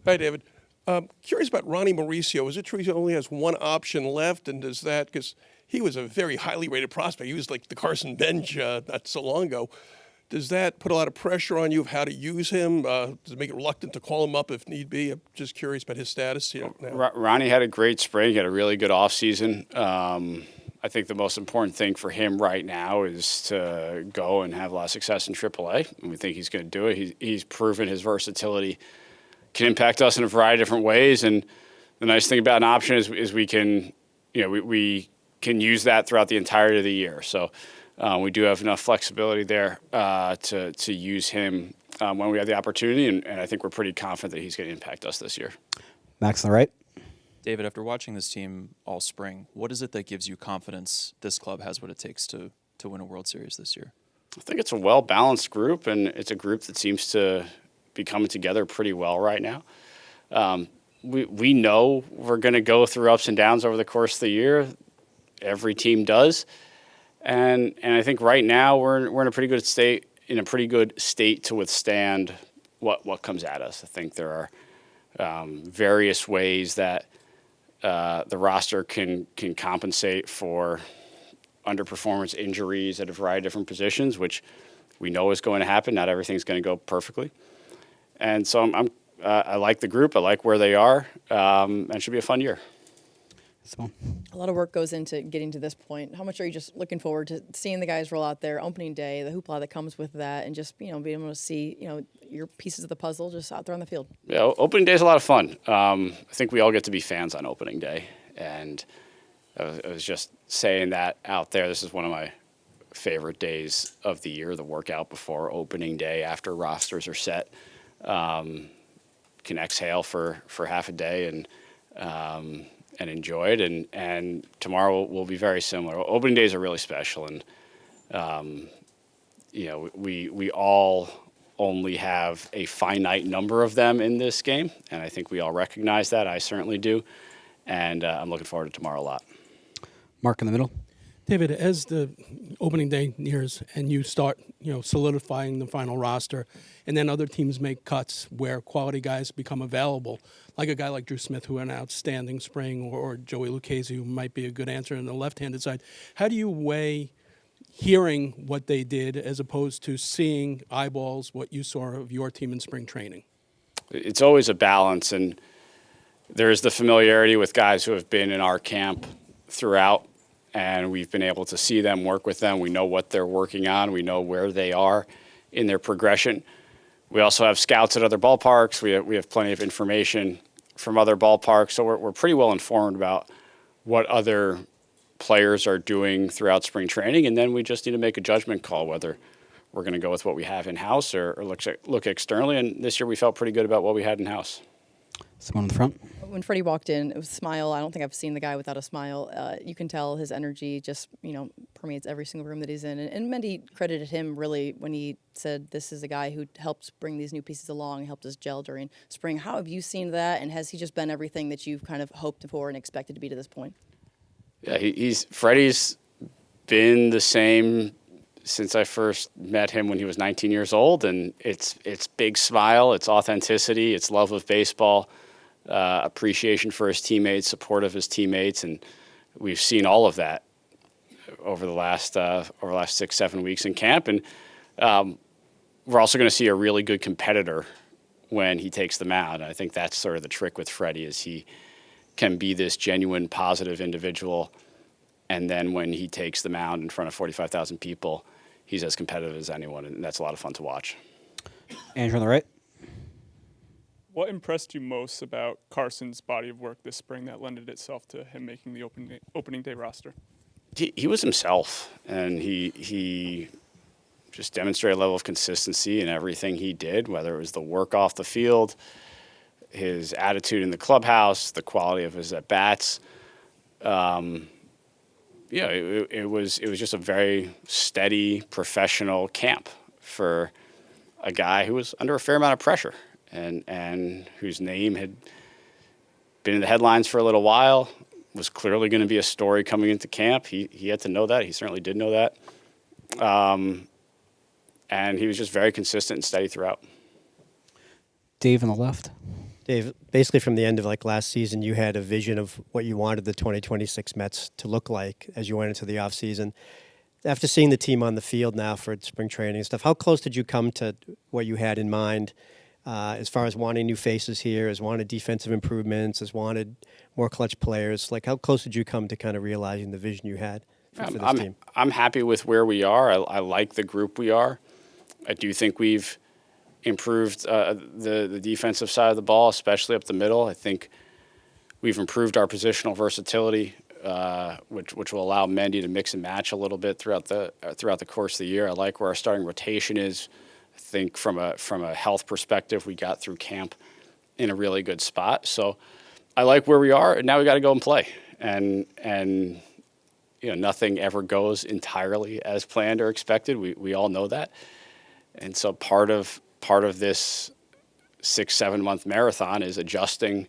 Hi, David. Curious about Ronnie Mauricio. Is it true he only has one option left? And does that, because he was a very highly rated prospect. He was like the Carson Benge not so long ago. Does that put a lot of pressure on you of how to use him? Does it make it reluctant to call him up if need be? I'm just curious about his status. Now. Ronnie had a great spring. He had a really good offseason. I think the most important thing for him right now is to go and have a lot of success in AAA, and we think he's going to do it. He's proven his versatility can impact us in a variety of different ways, and the nice thing about an option is we can, we can use that throughout the entirety of the year. So we do have enough flexibility there to use him when we have the opportunity, and I think we're pretty confident that he's going to impact us this year. Max on the right. David, after watching this team all spring, what is it that gives you confidence this club has what it takes to win a World Series this year? I think it's a well-balanced group, and it's a group that seems to be coming together pretty well right now. We know we're going to go through ups and downs over the course of the year. Every team does, and I think right now we're in a pretty good state to withstand what comes at us. I think there are various ways that the roster can compensate for underperformance, injuries at a variety of different positions, which we know is going to happen. Not everything's going to go perfectly. And so I like the group. I like where they are. And it should be a fun year. A lot of work goes into getting to this point. How much are you just looking forward to seeing the guys roll out there, opening day, the hoopla that comes with that, and just being able to see your pieces of the puzzle just out there on the field? Yeah, opening day is a lot of fun. I think we all get to be fans on opening day, and I was just saying that out there. This is one of my favorite days of the year, the workout before opening day, after rosters are set. Can exhale for half a day and enjoy it. And tomorrow will be very similar. Opening days are really special, and we all only have a finite number of them in this game, and I think we all recognize that. I certainly do, and I'm looking forward to tomorrow a lot. Mark in the middle. David, as the opening day nears and you start, solidifying the final roster, and then other teams make cuts where quality guys become available, like a guy like Drew Smith, who had an outstanding spring, or Joey Lucchesi, who might be a good answer on the left-handed side. How do you weigh hearing what they did as opposed to seeing eyeballs what you saw of your team in spring training? It's always a balance, and there's the familiarity with guys who have been in our camp throughout, and we've been able to see them, work with them. We know what they're working on. We know where they are in their progression. We also have scouts at other ballparks. We have plenty of information from other ballparks, so we're pretty well informed about what other players are doing throughout spring training, and then we just need to make a judgment call whether we're going to go with what we have in-house or look externally, and this year we felt pretty good about what we had in-house. Someone in the front. When Freddy walked in, it was a smile. I don't think I've seen the guy without a smile. You can tell his energy just, permeates every single room that he's in. And Mendy credited him really when he said this is a guy who helped bring these new pieces along, helped us gel during spring. How have you seen that? And has he just been everything that you've kind of hoped for and expected to be to this point? Yeah, Freddie's been the same since I first met him when he was 19 years old, and it's big smile, it's authenticity, it's love of baseball. Appreciation for his teammates, support of his teammates, and we've seen all of that over the last 6-7 weeks in camp. And we're also going to see a really good competitor when he takes the mound. And I think that's sort of the trick with Freddie, is he can be this genuine, positive individual, and then when he takes the mound in front of 45,000 people, he's as competitive as anyone, and that's a lot of fun to watch. Andrew on the right. What impressed you most about Carson's body of work this spring that lended itself to him making the opening day roster? He was himself, and he just demonstrated a level of consistency in everything he did, whether it was the work off the field, his attitude in the clubhouse, the quality of his at-bats. It was just a very steady, professional camp for a guy who was under a fair amount of pressure, and whose name had been in the headlines for a little while, was clearly going to be a story coming into camp. He had to know that. He certainly did know that. And he was just very consistent and steady throughout. Dave on the left. Dave, basically from the end of like last season, you had a vision of what you wanted the 2026 Mets to look like as you went into the offseason. After seeing the team on the field now for spring training and stuff, how close did you come to what you had in mind as far as wanting new faces here, as wanted defensive improvements, as wanted more clutch players? Like, how close did you come to kind of realizing the vision you had for this team? I'm happy with where we are. I like the group we are. I do think we've improved the defensive side of the ball, especially up the middle. I think we've improved our positional versatility, which will allow Mendy to mix and match a little bit throughout the course of the year. I like where our starting rotation is. I think from a health perspective, we got through camp in a really good spot. So I like where we are, and now we got to go and play. And nothing ever goes entirely as planned or expected. We all know that. And so part of this 6-7 month marathon is adjusting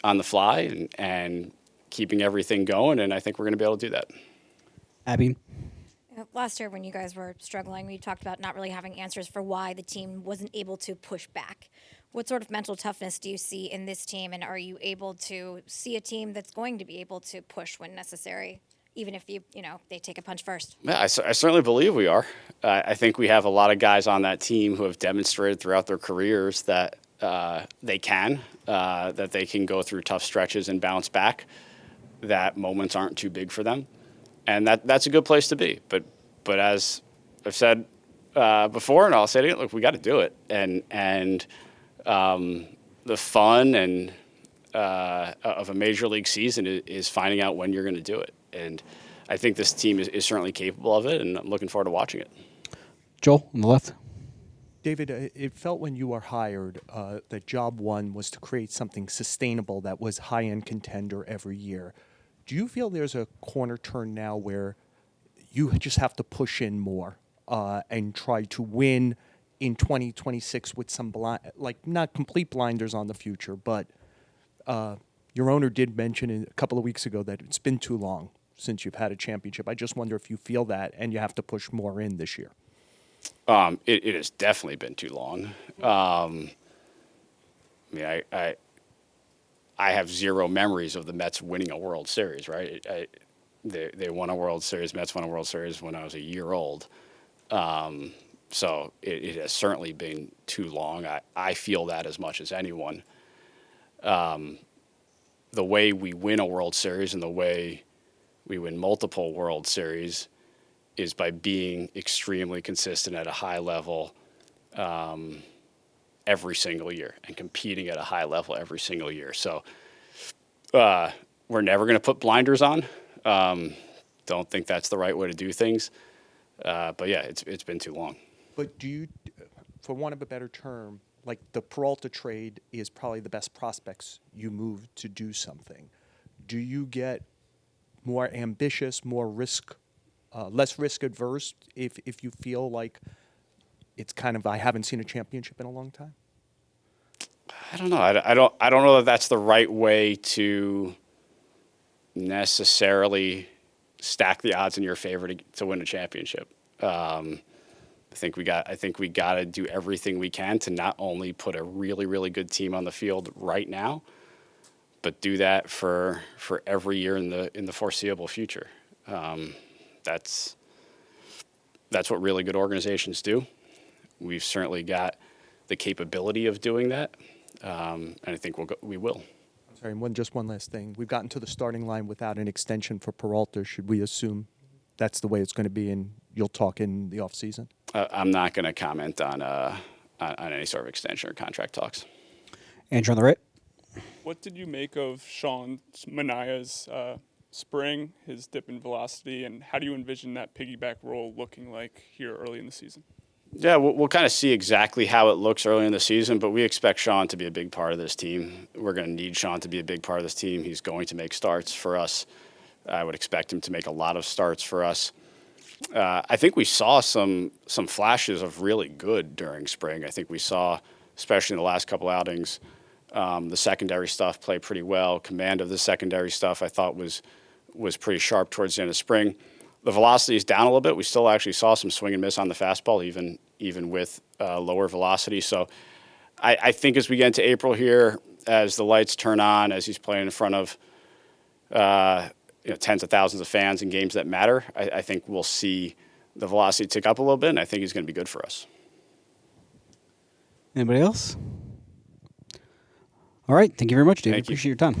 on the fly and keeping everything going. And I think we're going to be able to do that. Abby? Last year when you guys were struggling, we talked about not really having answers for why the team wasn't able to push back. What sort of mental toughness do you see in this team, and are you able to see a team that's going to be able to push when necessary, even if they take a punch first? Yeah, I certainly believe we are. I think we have a lot of guys on that team who have demonstrated throughout their careers that they can go through tough stretches and bounce back, that moments aren't too big for them. And that's a good place to be. But as I've said before, and I'll say it again, look, we got to do it. And the fun and of a major league season is finding out when you're going to do it. And I think this team is certainly capable of it, and I'm looking forward to watching it. Joel, on the left. David, it felt when you were hired that job one was to create something sustainable that was high-end contender every year. Do you feel there's a corner turn now where you just have to push in more and try to win in 2026 with some not complete blinders on the future, but your owner did mention a couple of weeks ago that it's been too long since you've had a championship. I just wonder if you feel that and you have to push more in this year. It has definitely been too long. I have zero memories of the Mets winning a World Series, right? They won a World Series. Mets won a World Series when I was a year old. So it has certainly been too long. I feel that as much as anyone. The way we win a World Series and the way we win multiple World Series is by being extremely consistent at a high level every single year and competing at a high level every single year. So we're never going to put blinders on. Don't think that's the right way to do things. But yeah, it's been too long. But do you, for want of a better term, like the Peralta trade is probably the best prospects you move to do something. Do you get more ambitious, more less risk adverse if you feel like it's kind of, I haven't seen a championship in a long time? I don't know. I don't know that that's the right way to necessarily stack the odds in your favor to win a championship. I think we got to do everything we can to not only put a really, really good team on the field right now, but do that for every year in the foreseeable future. That's what really good organizations do. We've certainly got the capability of doing that, and I think we will. I'm sorry, and just one last thing. We've gotten to the starting line without an extension for Peralta. Should we assume that's the way it's going to be, and you'll talk in the off season? I'm not going to comment on any sort of extension or contract talks. Andrew on the right. What did you make of Sean Manaea's spring, his dip in velocity, and how do you envision that piggyback role looking like here early in the season? Yeah, we'll kind of see exactly how it looks early in the season, but we expect Sean to be a big part of this team. We're going to need Sean to be a big part of this team. He's going to make starts for us. I would expect him to make a lot of starts for us. I think we saw some flashes of really good during spring. I think we saw, especially in the last couple outings, the secondary stuff play pretty well. Command of the secondary stuff I thought was pretty sharp towards the end of spring. The velocity is down a little bit. We still actually saw some swing and miss on the fastball, even with lower velocity. So I think as we get into April here, as the lights turn on, as he's playing in front of tens of thousands of fans in games that matter, I think we'll see the velocity tick up a little bit, and I think he's going to be good for us. Anybody else? All right. Thank you very much, David. Thank you. Appreciate your time.